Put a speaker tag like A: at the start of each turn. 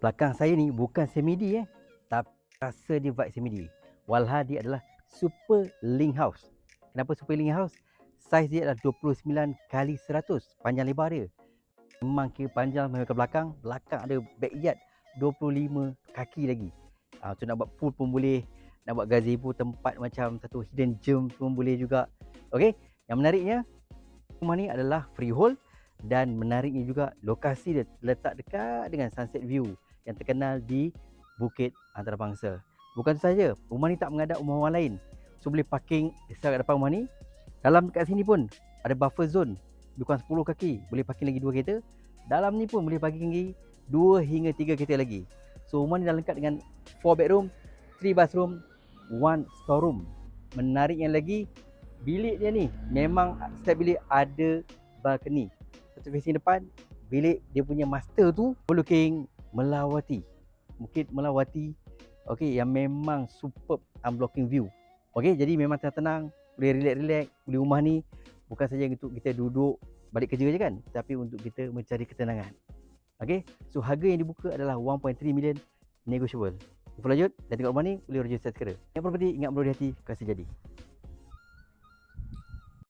A: Belakang saya ni bukan semi-D tapi rasa dia vibe semi-D. Walhal dia adalah super link house. Kenapa super link house? Saiz dia adalah 29 kali 100 panjang lebar dia. Memang kira panjang sampai ke belakang. Belakang ada backyard 25 kaki lagi. So nak buat pool pun boleh, nak buat gazebo tempat macam satu hidden gem pun boleh juga. Okey, yang menariknya rumah ni adalah freehold dan menariknya juga lokasi dia terletak dekat dengan sunset view yang terkenal di Bukit Antarabangsa. Bukan itu saja, rumah ni tak menghadap rumah orang lain. So boleh parking dekat depan rumah ni. Dalam dekat sini pun ada buffer zone lebih kurang 10 kaki, boleh parking lagi 2 kereta. Dalam ni pun boleh parking lagi 2 hingga 3 kereta lagi. So rumah ni dah lengkap dengan 4 bedroom, 3 bathroom, 1 storeroom. Menariknya lagi, bilik dia ni memang setiap bilik ada balcony. Satu facing depan, bilik dia punya master tu overlooking Melawati. Bukit Melawati. Okey, yang memang superb unblocking view. Okey, jadi memang tenang-tenang, boleh relax-relax. Beli rumah ni bukan saja untuk kita duduk balik kerja je kan, tapi untuk kita mencari ketenangan. Okey, so harga yang dibuka adalah 1.3 million negotiable. Info lanjut dan tengok rumah ni boleh register segera. Yang property ingat berhati-hati, kasih jadi.